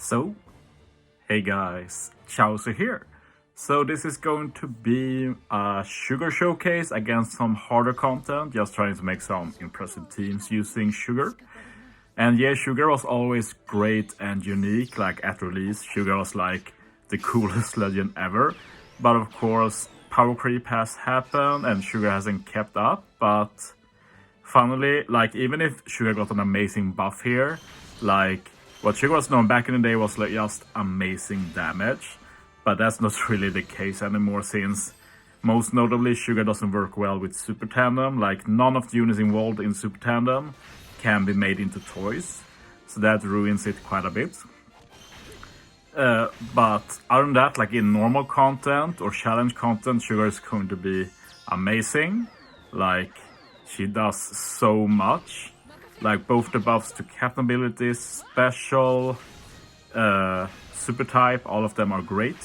So, hey guys, Chauzu here. So this is going to be a sugar showcase against some harder content, just trying to make some impressive teams using sugar. And yeah, sugar was always great and unique, like at release, sugar was like the coolest legend ever. But of course, power creep has happened and sugar hasn't kept up, but finally, like even if sugar got an amazing buff here, like what Sugar was known back in the day was like just amazing damage, but that's not really the case anymore since most notably Sugar doesn't work well with Super Tandem, like none of the units involved in Super Tandem can be made into toys, so that ruins it quite a bit. But other than that, like in normal content or challenge content, Sugar is going to be amazing. Like she does so much. Like both the buffs to captain abilities, special, super type, all of them are great.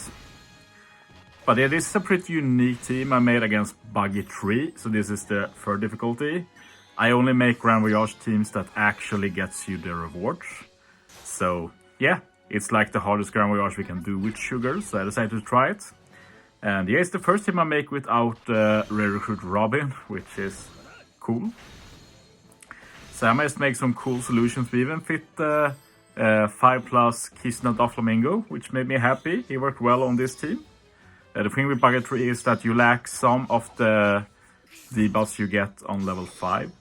But yeah, this is a pretty unique team I made against Buggy 3, so this is the third difficulty. I only make Grand Voyage teams that actually gets you the rewards. So yeah, it's like the hardest Grand Voyage we can do with sugar, so I decided to try it. And yeah, it's the first team I make without rare recruit Robin, which is cool. So I managed to make some cool solutions. We even fit 5+ Kisna Doflamingo, which made me happy. He worked well on this team. The thing with Buggy 3 is that you lack some of the debuffs you get on level 5.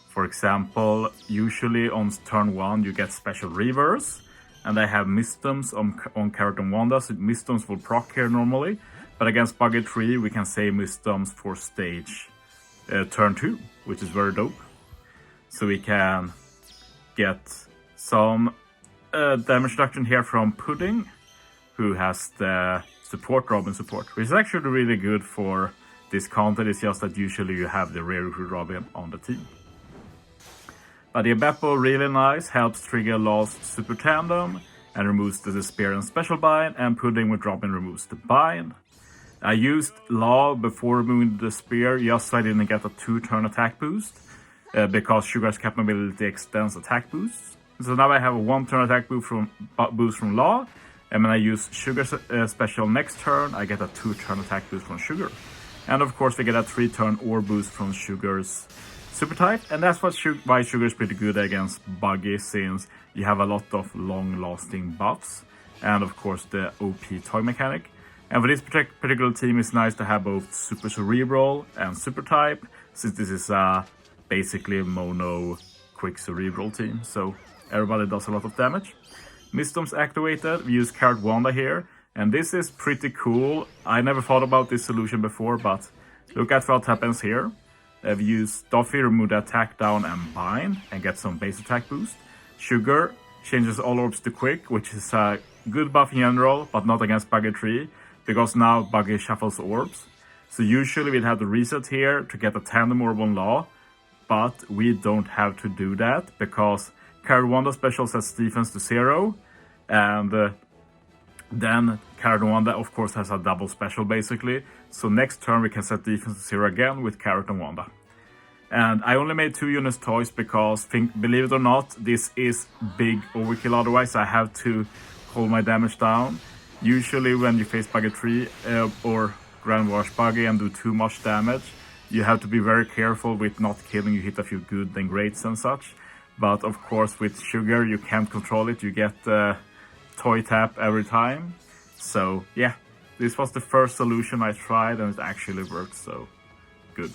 For example, usually on turn 1 you get special reverse, and I have Mystems on Carrot and Wanda, so Mystems will proc here normally. But against Buggy 3 we can save Mystems for stage turn 2, which is very dope. So we can get some damage reduction here from Pudding, who has the support Robin support, which is actually really good for this content. It's just that usually you have the rare recruit Robin on the team. But the Beppo really nice, helps trigger Law's super tandem and removes the Despair and special bind, and Pudding with Robin removes the bind. I used Law before removing the Despair just so I didn't get a 2-turn attack boost. Because Sugar's capability extends attack boosts. So now I have a 1-turn attack boost from Law, and when I use Sugar's special next turn, I get a 2-turn attack boost from Sugar. And of course we get a 3-turn ore boost from Sugar's super type, and that's why Sugar is pretty good against Buggy, since you have a lot of long-lasting buffs, and of course the OP toy mechanic. And for this particular team, it's nice to have both Super Cerebral and Super type, since this is a basically a mono quick cerebral team, so everybody does a lot of damage. Mystems activated, we use Carrot Wanda here, and this is pretty cool. I never thought about this solution before, but look at what happens here. We use Doffy, remove the attack down and bind, and get some base attack boost. Sugar changes all orbs to quick, which is a good buff in general, but not against Buggy 3, because now Buggy shuffles orbs. So usually we'd have to reset here to get a tandem orb on Law, but we don't have to do that because Carrot Wanda special sets defense to 0, and then Carrot Wanda of course has a double special basically. So next turn we can set defense to 0 again with Carrot and Wanda. And I only made 2 units toys because, believe it or not, this is big overkill, otherwise I have to hold my damage down. Usually when you face Buggy 3 or Grand Wash Buggy and do too much damage, you have to be very careful with not killing. You hit a few good and greats and such. But of course with Sugar you can't control it. You get toy tap every time. So yeah, this was the first solution I tried and it actually worked, so good.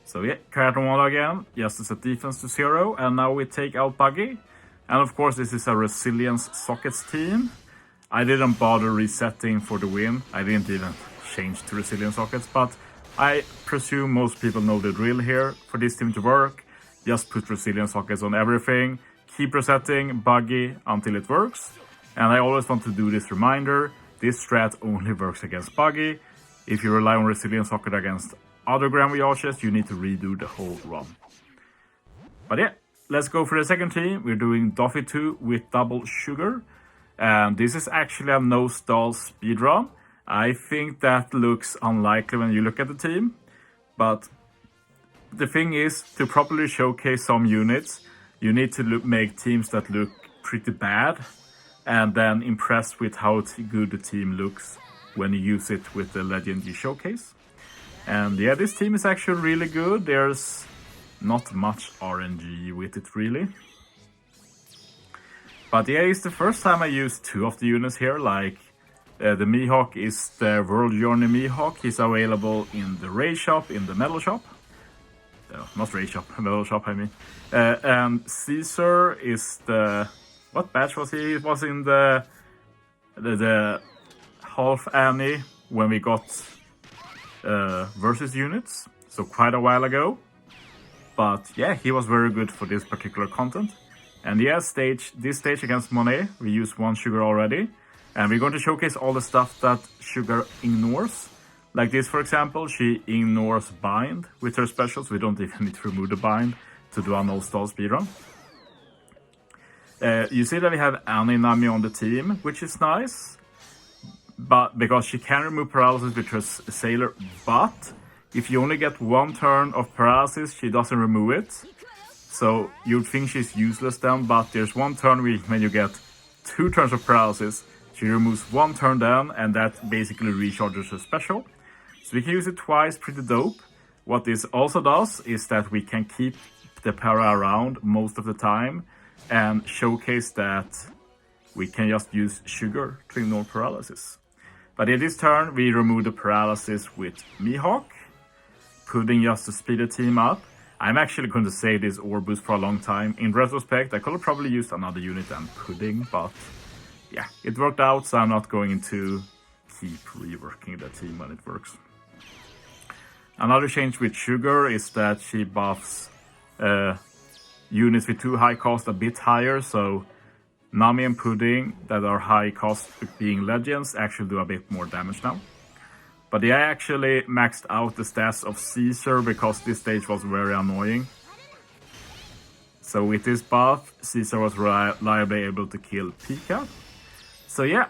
So yeah, Carrot and Wanda again, just to set defense to 0. And now we take out Buggy. And of course this is a Resilience Sockets team. I didn't bother resetting for the win. I didn't even change to Resilience Sockets, but I presume most people know the drill here. For this team to work, just put Resilience Sockets on everything. Keep resetting Buggy until it works. And I always want to do this reminder. This strat only works against Buggy. If you rely on Resilience Socket against other Grand Voyages, you need to redo the whole run. But yeah, let's go for the second team. We're doing Doffy 2 with double Sugar. And this is actually a no-stall speedrun. I think that looks unlikely when you look at the team. But the thing is, to properly showcase some units, You need to make teams that look pretty bad, and then impress with how good the team looks when you use it with the Legendary Showcase. And yeah, this team is actually really good. There's not much RNG with it really. But yeah, it's the first time I used 2 of the units here. Like the Mihawk is the World Journey Mihawk. He's available in the Ray Shop, in the Metal Shop. Not Ray Shop, Metal Shop I mean. And Caesar is the... What batch was he? It was in the half Annie when we got versus units. So quite a while ago. But yeah, he was very good for this particular content. And yeah, this stage against Monet, we used 1 sugar already. And we're going to showcase all the stuff that sugar ignores. Like this, for example, she ignores bind with her specials. We don't even need to remove the bind to do a no-stall speedrun. You see that we have Annie Nami on the team, which is nice. But because she can remove paralysis with her sailor, but if you only get 1 turn of paralysis, she doesn't remove it. So you'd think she's useless then, but there's 1 turn when you get 2 turns of paralysis. She removes 1 turn then, and that basically recharges her special. So we can use it twice, pretty dope. What this also does is that we can keep the para around most of the time and showcase that we can just use sugar to ignore paralysis. But in this turn, we remove the paralysis with Mihawk, Pudding just to speed the team up. I'm actually going to save this orb boost for a long time. In retrospect, I could have probably used another unit than Pudding, but yeah, it worked out, so I'm not going to keep reworking the team when it works. Another change with Sugar is that she buffs units with 2 high cost a bit higher, so Nami and Pudding that are high cost being legends actually do a bit more damage now. But I actually maxed out the stats of Caesar because this stage was very annoying. So with this buff, Caesar was reliably able to kill Pika. So yeah,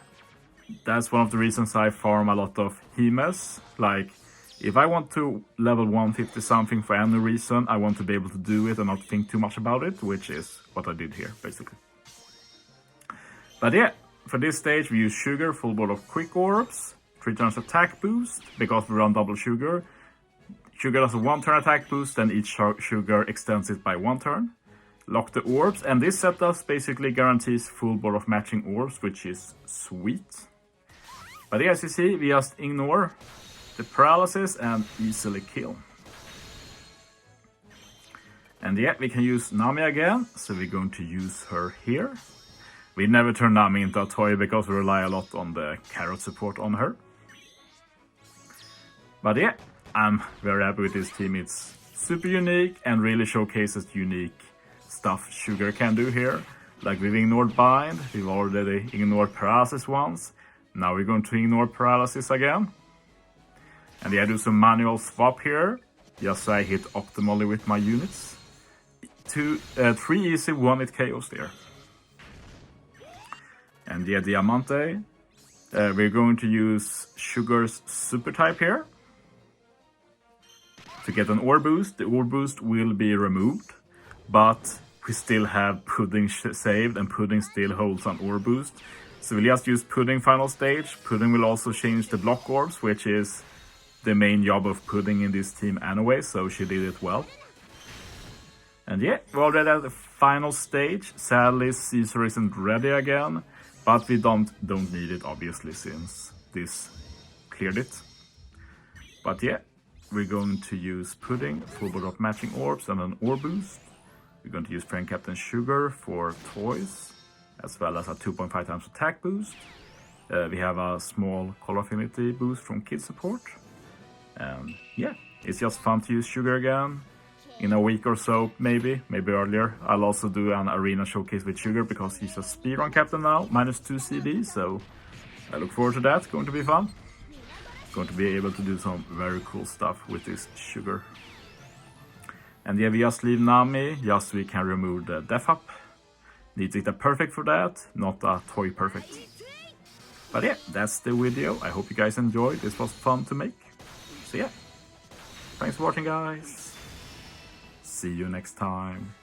that's one of the reasons I farm a lot of Hemes. Like, if I want to level 150 something for any reason, I want to be able to do it and not think too much about it, which is what I did here, basically. But yeah, for this stage we use Sugar, full board of Quick Orbs, 3 turns attack boost, because we run double Sugar. Sugar does a 1 turn attack boost, then each Sugar extends it by 1 turn. Lock the orbs, and this setup basically guarantees full board of matching orbs, which is sweet. But yeah, as you see, we just ignore the paralysis and easily kill. And yeah, we can use Nami again, so we're going to use her here. We never turn Nami into a toy because we rely a lot on the carrot support on her. But yeah, I'm very happy with this team. It's super unique and really showcases unique stuff Sugar can do here. Like we've ignored bind, we've already ignored paralysis once. Now we're going to ignore paralysis again. And yeah, I do some manual swap here, just so I hit optimally with my units. 3 easy, 1 hit KOs there. And yeah, Diamante, we're going to use Sugar's super type here. To get an ore boost, the ore boost will be removed, but we still have Pudding saved, and Pudding still holds an ore boost. So we'll just use Pudding final stage. Pudding will also change the block orbs, which is the main job of Pudding in this team anyway, so she did it well. And yeah, we're already at the final stage. Sadly, Caesar isn't ready again, but we don't need it obviously since this cleared it. But yeah, we're going to use Pudding, full board of matching orbs and an ore boost. We're going to use Friend Captain Sugar for toys, as well as a 2.5 times attack boost. We have a small color affinity boost from Kid Support. And yeah, it's just fun to use Sugar again. In a week or so, maybe earlier, I'll also do an arena showcase with Sugar because he's a speedrun captain now, -2 CD, so I look forward to that. It's going to be fun. Going to be able to do some very cool stuff with this Sugar. And yeah, we just leave Nami, just so we can remove the Death Up. Need to get a perfect for that, not a toy perfect. But yeah, that's the video. I hope you guys enjoyed. This was fun to make. So yeah, thanks for watching guys. See you next time.